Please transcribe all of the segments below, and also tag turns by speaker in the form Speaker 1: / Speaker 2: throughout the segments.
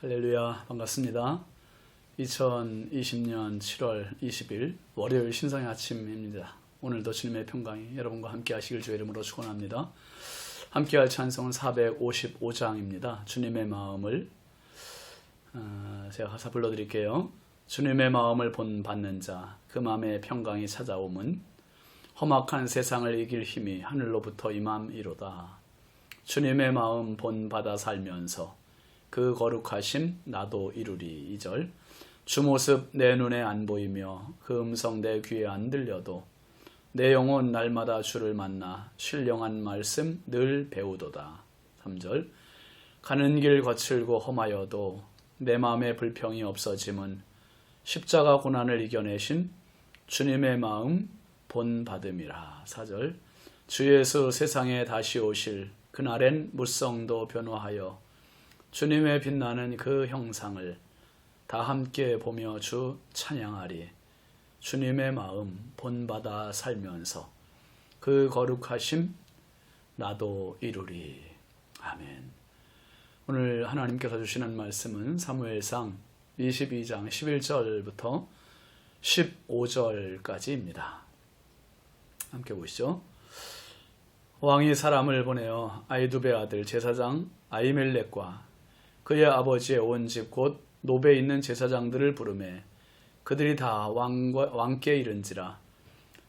Speaker 1: 할렐루야, 반갑습니다. 2020년 7월 20일 월요일 신성의 아침입니다. 오늘도 주님의 평강이 여러분과 함께 하시길 주의 이름으로 축원합니다. 함께 할 찬송은 455장입니다. 주님의 마음을 제가 가사 불러드릴게요. 주님의 마음을 본받는 자, 그 마음의 평강이 찾아오면 험악한 세상을 이길 힘이 하늘로부터 임함이로다. 주님의 마음 본받아 살면서 그 거룩하심 나도 이루리. 2절 주 모습 내 눈에 안 보이며 그 음성 내 귀에 안 들려도 내 영혼 날마다 주를 만나 신령한 말씀 늘 배우도다. 3절 가는 길 거칠고 험하여도 내 마음에 불평이 없어짐은 십자가 고난을 이겨내신 주님의 마음 본받음이라. 4절 주 예수 세상에 다시 오실 그날엔 무성도 변화하여 주님의 빛나는 그 형상을 다 함께 보며 주 찬양하리. 주님의 마음 본받아 살면서 그 거룩하심 나도 이루리. 아멘. 오늘 하나님께서 주시는 말씀은 사무엘상 22장 11절부터 15절까지입니다. 함께 보시죠. 왕이 사람을 보내어 아이두베 아들 제사장 아히멜렉과 그의 아버지의 온 집 곧 노베에 있는 제사장들을 부르매 그들이 다 왕께 이른지라.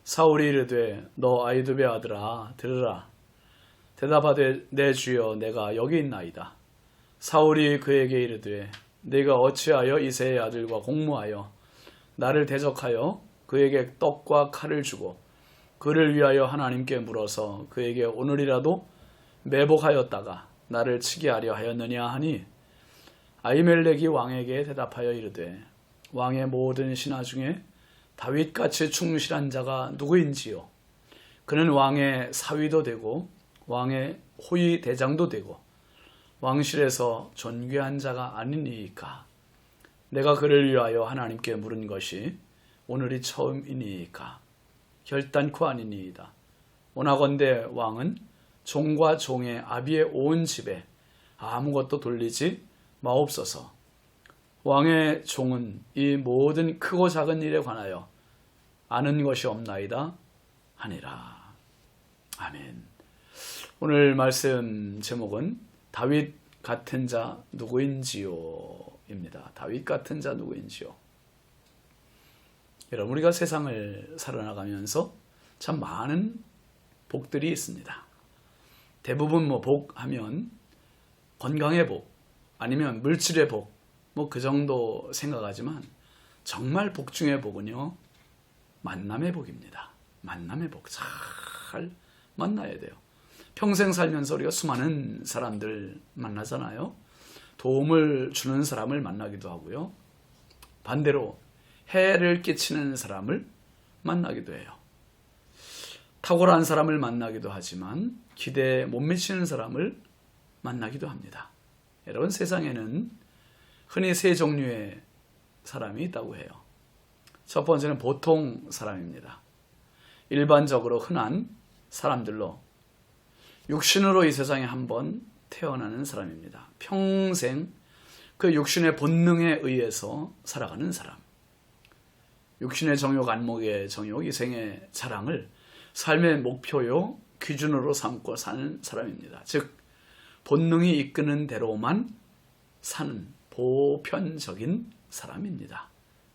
Speaker 1: 사울이 이르되 너 아히두베 아들아 들으라. 대답하되 내 주여 내가 여기 있나이다. 사울이 그에게 이르되 네가 어찌하여 이새의 아들과 공모하여 나를 대적하여 그에게 떡과 칼을 주고 그를 위하여 하나님께 물어서 그에게 오늘이라도 매복하였다가 나를 치게 하려 하였느냐 하니 아히멜렉이 왕에게 대답하여 이르되 왕의 모든 신하 중에 다윗같이 충실한 자가 누구인지요? 그는 왕의 사위도 되고 왕의 호위 대장도 되고 왕실에서 존귀한 자가 아니니이까. 내가 그를 위하여 하나님께 물은 것이 오늘이 처음이니이까 결단코 아니니이다. 원하건대 왕은 종과 종의 아비의 온 집에 아무것도 돌리지 마옵소서. 왕의 종은 이 모든 크고 작은 일에 관하여 아는 것이 없나이다 하니라. 아멘. 오늘 말씀 제목은 다윗 같은 자 누구인지요 입니다. 다윗 같은 자 누구인지요. 여러분, 우리가 세상을 살아나가면서 참 많은 복들이 있습니다. 대부분 복 하면 건강의 복 아니면 물질의 복 그 정도 생각하지만 정말 복 중의 복은요 만남의 복입니다. 만남의 복. 잘 만나야 돼요. 평생 살면서 우리가 수많은 사람들 만나잖아요. 도움을 주는 사람을 만나기도 하고요. 반대로 해를 끼치는 사람을 만나기도 해요. 탁월한 사람을 만나기도 하지만 기대에 못 미치는 사람을 만나기도 합니다. 여러분, 세상에는 흔히 세 종류의 사람이 있다고 해요. 첫 번째는 보통 사람입니다. 일반적으로 흔한 사람들로 육신으로 이 세상에 한번 태어나는 사람입니다. 평생 그 육신의 본능에 의해서 살아가는 사람. 육신의 정욕, 안목의 정욕, 이생의 자랑을 삶의 목표요 기준으로 삼고 사는 사람입니다. 즉 본능이 이끄는 대로만 사는 보편적인 사람입니다.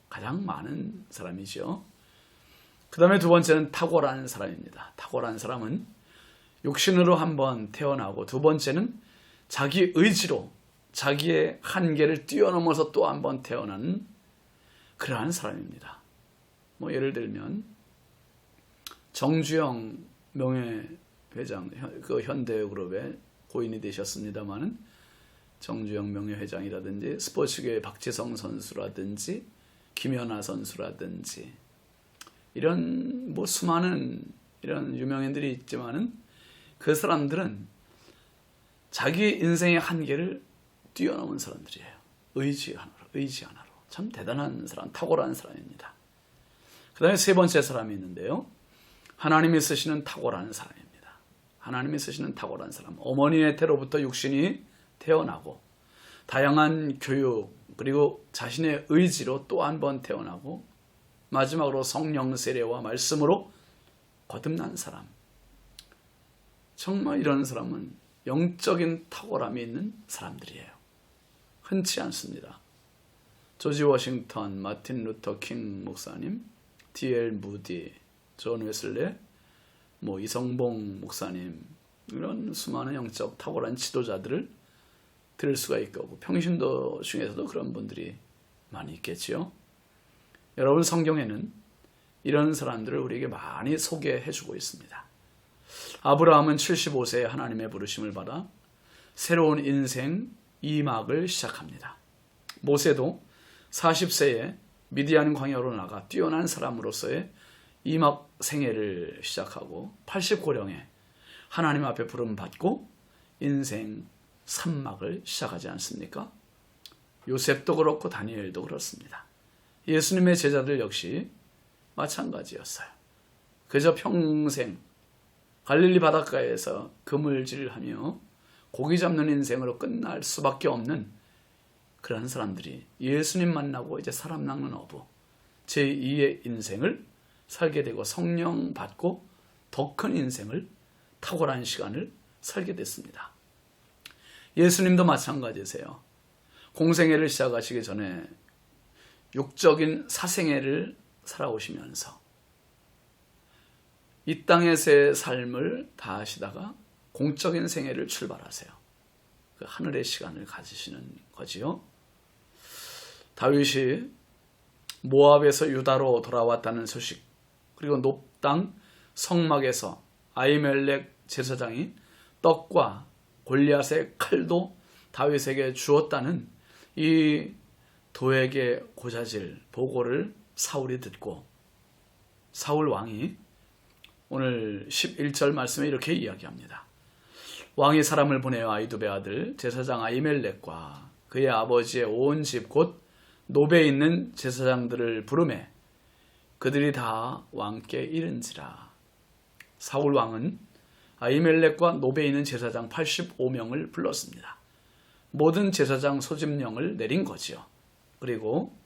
Speaker 1: 가장 많은 사람이죠. 그 다음에 두 번째는 탁월한 사람입니다. 탁월한 사람은 육신으로 한번 태어나고 두 번째는 자기 의지로 자기의 한계를 뛰어넘어서 또 한번 태어나는 그러한 사람입니다. 예를 들면 정주영 명예회장, 그 현대그룹의 고인이 되셨습니다마는 정주영 명예회장이라든지 스포츠계의 박지성 선수라든지 김연아 선수라든지 이런 수많은 이런 유명인들이 있지만은 그 사람들은 자기 인생의 한계를 뛰어넘은 사람들이에요. 의지 하나로. 참 대단한 사람, 탁월한 사람입니다. 그 다음에 세 번째 사람이 있는데요. 하나님이 쓰시는 탁월한 사람입니다. 하나님이 쓰시는 탁월한 사람. 어머니의 태로부터 육신이 태어나고 다양한 교육 그리고 자신의 의지로 또 한 번 태어나고 마지막으로 성령 세례와 말씀으로 거듭난 사람. 정말 이런 사람은 영적인 탁월함이 있는 사람들이에요. 흔치 않습니다. 조지 워싱턴, 마틴 루터 킹 목사님, D.L. 무디, 존 웨슬레, 이성봉 목사님, 이런 수많은 영적 탁월한 지도자들을 들을 수가 있고 평신도 중에서도 그런 분들이 많이 있겠지요. 여러분, 성경에는 이런 사람들을 우리에게 많이 소개해 주고 있습니다. 아브라함은 75세에 하나님의 부르심을 받아 새로운 인생 2막을 시작합니다. 모세도 40세에 미디안 광야로 나가 뛰어난 사람으로서의 2막 생애를 시작하고 80고령에 하나님 앞에 부름 받고 인생 3막을 시작하지 않습니까? 요셉도 그렇고 다니엘도 그렇습니다. 예수님의 제자들 역시 마찬가지였어요. 그저 평생 갈릴리 바닷가에서 그물질하며 고기 잡는 인생으로 끝날 수밖에 없는 그런 사람들이 예수님 만나고 이제 사람 낚는 어부 제2의 인생을 살게 되고 성령 받고 더 큰 인생을 탁월한 시간을 살게 됐습니다. 예수님도 마찬가지세요. 공생애를 시작하시기 전에 육적인 사생애를 살아오시면서 이 땅에서의 삶을 다하시다가 공적인 생애를 출발하세요. 그 하늘의 시간을 가지시는 거지요. 다윗이 모압에서 유다로 돌아왔다는 소식, 그리고 높당 성막에서 아히멜렉 제사장이 떡과 골리앗의 칼도 다윗에게 주었다는 이 도에게 고자질 보고를 사울이 듣고 사울 왕이 오늘 11절 말씀에 이렇게 이야기합니다. 왕이 사람을 보내어 아히두베 아들 제사장 아히멜렉과 그의 아버지의 온 집 곧 노베에 있는 제사장들을 부르매 그들이 다 왕께 이른지라. 사울 왕은 아히멜렉과 노베에 있는 제사장 85명을 불렀습니다. 모든 제사장 소집령을 내린 거지요. 그리고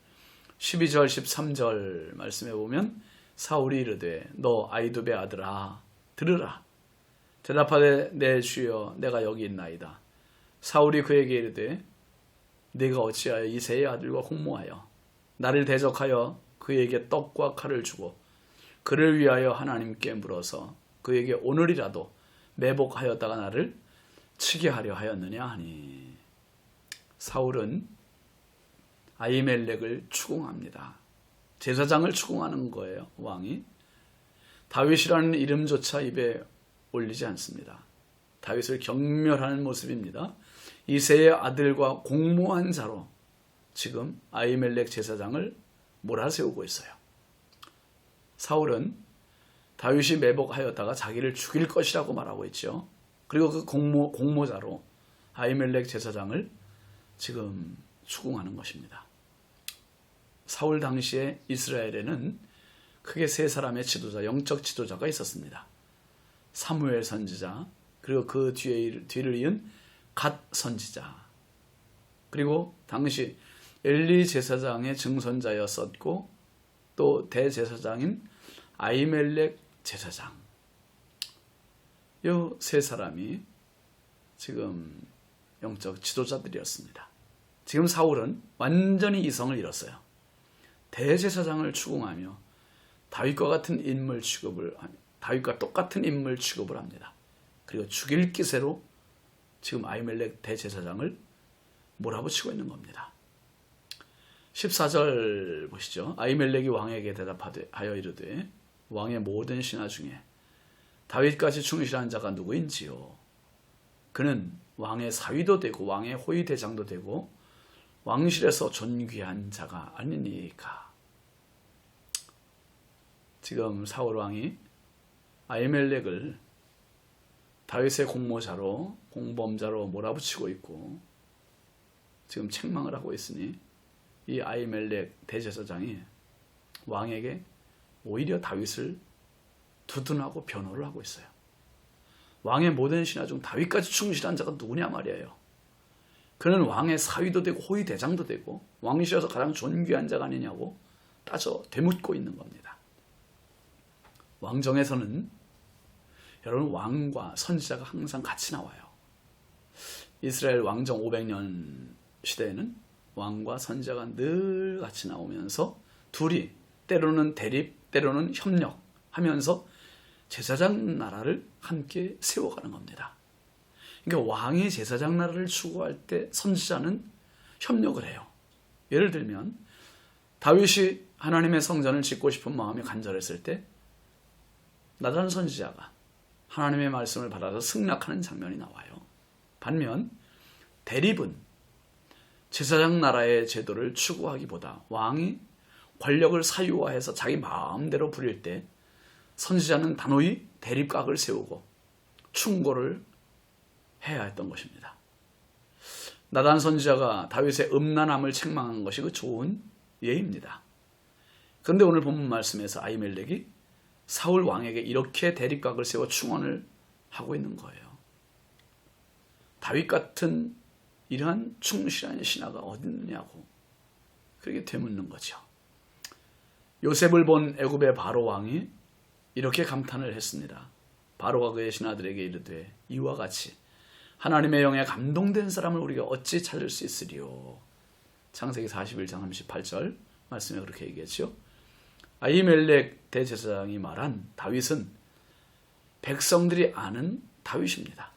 Speaker 1: 12절 13절 말씀해 보면 사울이 이르되 너 아히두베 아들아 들으라. 대답하되 내 주여 내가 여기 있나이다. 사울이 그에게 이르되 네가 어찌하여 이새의 아들과 공모하여 나를 대적하여 그에게 떡과 칼을 주고 그를 위하여 하나님께 물어서 그에게 오늘이라도 매복하였다가 나를 치게 하려 하였느냐 하니. 사울은 아히멜렉을 추궁합니다. 제사장을 추궁하는 거예요. 왕이 다윗이라는 이름조차 입에 올리지 않습니다. 다윗을 경멸하는 모습입니다. 이새의 아들과 공모한 자로 지금 아히멜렉 제사장을 몰아세우고 있어요. 사울은 다윗이 매복하였다가 자기를 죽일 것이라고 말하고 있죠. 그리고 그 공모자로 아히멜렉 제사장을 지금 추궁하는 것입니다. 사울 당시에 이스라엘에는 크게 세 사람의 지도자, 영적 지도자가 있었습니다. 사무엘 선지자, 그리고 그 뒤를 이은 갓 선지자, 그리고 당시 엘리 제사장의 증손자였었고 또 대제사장인 아히멜렉 제사장. 이 세 사람이 지금 영적 지도자들이었습니다. 지금 사울은 완전히 이성을 잃었어요. 대제사장을 추궁하며 다윗과 같은 인물 취급을 다윗과 똑같은 인물 취급을 합니다. 그리고 죽일 기세로 지금 아히멜렉 대제사장을 몰아붙이고 있는 겁니다. 14절 보시죠. 아히멜렉이 왕에게 대답하여 이르되 왕의 모든 신하 중에 다윗같이 충실한 자가 누구인지요? 그는 왕의 사위도 되고 왕의 호위 대장도 되고 왕실에서 존귀한 자가 아니니까. 지금 사울 왕이 아히멜렉을 다윗의 공모자로 공범자로 몰아붙이고 있고 지금 책망을 하고 있으니 이 아히멜렉 대제사장이 왕에게 오히려 다윗을 두둔하고 변호를 하고 있어요. 왕의 모든 신하 중 다윗까지 충실한 자가 누구냐 말이에요. 그는 왕의 사위도 되고 호위 대장도 되고 왕이셔서 가장 존귀한 자가 아니냐고 따져 되묻고 있는 겁니다. 왕정에서는 여러분 왕과 선지자가 항상 같이 나와요. 이스라엘 왕정 500년 시대에는 왕과 선지자가 늘 같이 나오면서 둘이 때로는 대립, 때로는 협력하면서 제사장 나라를 함께 세워가는 겁니다. 그러니까 왕이 제사장 나라를 추구할 때 선지자는 협력을 해요. 예를 들면 다윗이 하나님의 성전을 짓고 싶은 마음이 간절했을 때 나단 선지자가 하나님의 말씀을 받아서 승낙하는 장면이 나와요. 반면 대립은 제사장 나라의 제도를 추구하기보다 왕이 권력을 사유화해서 자기 마음대로 부릴 때 선지자는 단호히 대립각을 세우고 충고를 해야 했던 것입니다. 나단 선지자가 다윗의 음란함을 책망한 것이 그 좋은 예입니다. 그런데 오늘 본문 말씀에서 아히멜렉이 사울 왕에게 이렇게 대립각을 세워 충언을 하고 있는 거예요. 다윗 같은 이러한 충실한 신하가 어디 있느냐고 그렇게 되묻는 거죠. 요셉을 본 애굽의 바로 왕이 이렇게 감탄을 했습니다. 바로가 그의 신하들에게 이르되 이와 같이 하나님의 영에 감동된 사람을 우리가 어찌 찾을 수 있으리요. 창세기 41장 38절 말씀에 그렇게 얘기했죠. 아히멜렉 대제사장이 말한 다윗은 백성들이 아는 다윗입니다.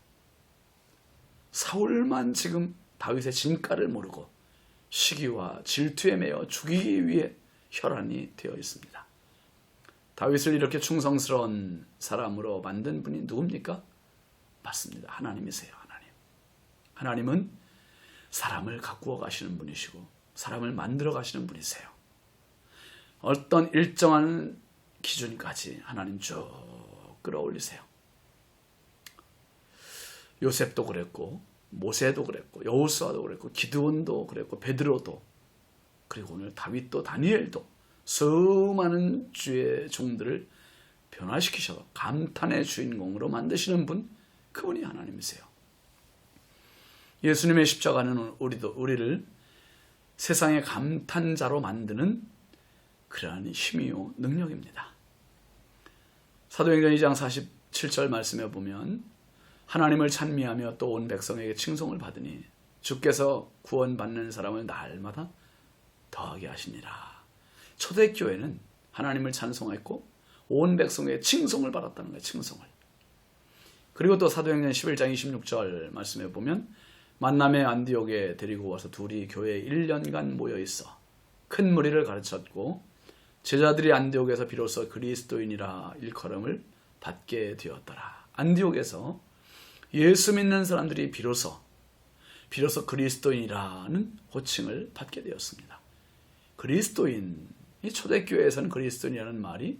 Speaker 1: 사울만 지금 다윗의 진가를 모르고 시기와 질투에 매여 죽이기 위해 혈안이 되어 있습니다. 다윗을 이렇게 충성스러운 사람으로 만든 분이 누굽니까? 맞습니다. 하나님이세요. 하나님은 사람을 가꾸어 가시는 분이시고 사람을 만들어 가시는 분이세요. 어떤 일정한 기준까지 하나님 쭉 끌어올리세요. 요셉도 그랬고 모세도 그랬고 여호수아도 그랬고 기드온도 그랬고 베드로도 그리고 오늘 다윗도 다니엘도 수많은 주의 종들을 변화시키셔서 감탄의 주인공으로 만드시는 분, 그분이 하나님이세요. 예수님의 십자가는 우리를 세상의 감탄자로 만드는 그러한 힘이요 능력입니다. 사도행전 2장 47절 말씀에 보면 하나님을 찬미하며 또 온 백성에게 칭송을 받으니 주께서 구원받는 사람을 날마다 더하게 하시니라. 초대교회는 하나님을 찬송했고 온 백성에게 칭송을 받았다는 거예요. 칭송을. 그리고 또 사도행전 11장 26절 말씀에 보면 만남의 안디옥에 데리고 와서 둘이 교회에 1년간 모여 있어 큰 무리를 가르쳤고 제자들이 안디옥에서 비로소 그리스도인이라 일컬음을 받게 되었더라. 안디옥에서 예수 믿는 사람들이 비로소 그리스도인이라는 호칭을 받게 되었습니다. 그리스도인, 이 초대교회에서는 그리스도인이라는 말이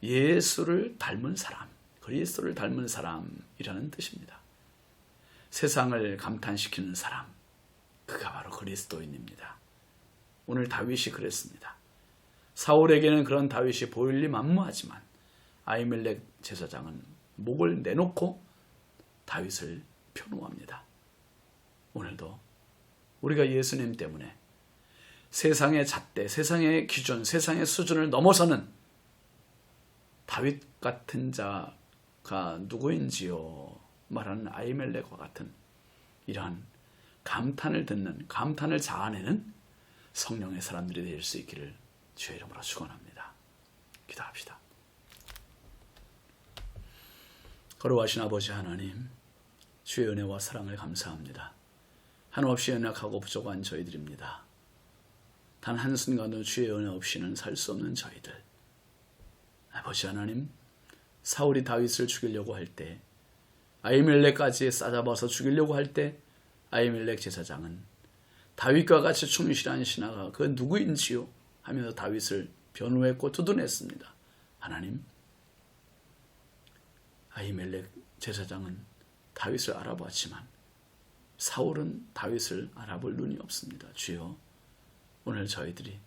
Speaker 1: 예수를 닮은 사람, 그리스도를 닮은 사람이라는 뜻입니다. 세상을 감탄시키는 사람, 그가 바로 그리스도인입니다. 오늘 다윗이 그랬습니다. 사울에게는 그런 다윗이 보일리 만무하지만 아히멜렉 제사장은 목을 내놓고 다윗을 표노합니다. 오늘도 우리가 예수님 때문에 세상의 잣대, 세상의 기준, 세상의 수준을 넘어서는 다윗 같은 자가 누구인지요 말하는 아히멜렉과 같은 이러한 감탄을 듣는, 감탄을 자아내는 성령의 사람들이 될 수 있기를 주의 이름으로 축원합니다. 기도합시다. 거룩하신 아버지 하나님, 주의 은혜와 사랑을 감사합니다. 한없이 연약하고 부족한 저희들입니다. 단 한순간도 주의 은혜 없이는 살 수 없는 저희들. 아버지 하나님, 사울이 다윗을 죽이려고 할 때, 아히멜렉까지 싸잡아서 죽이려고 할 때 아히멜렉 제사장은 다윗과 같이 충실한 신하가 그 누구인지요 하면서 다윗을 변호했고 두둔했습니다. 하나님, 아히멜렉 제사장은 다윗을 알아봤지만 사울은 다윗을 알아볼 눈이 없습니다. 주여, 오늘 저희들이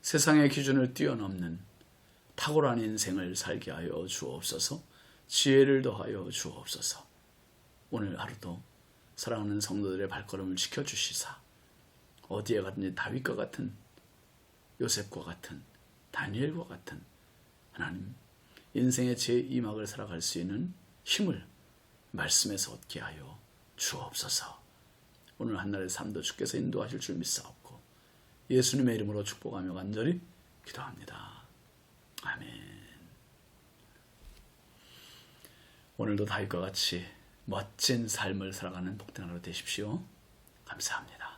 Speaker 1: 세상의 기준을 뛰어넘는 탁월한 인생을 살게 하여 주옵소서. 지혜를 더하여 주옵소서. 오늘 하루도 사랑하는 성도들의 발걸음을 지켜주시사 어디에 가든지 다윗과 같은, 요셉과 같은, 다니엘과 같은 하나님 인생의 제2막을 살아갈 수 있는 힘을 말씀에서 얻게 하여 주옵소서. 오늘 한날의 삶도 주께서 인도하실 줄 믿사옵고 예수님의 이름으로 축복하며 간절히 기도합니다. 아멘. 오늘도 다윗과 같이 멋진 삶을 살아가는 복된 하루 되십시오. 감사합니다.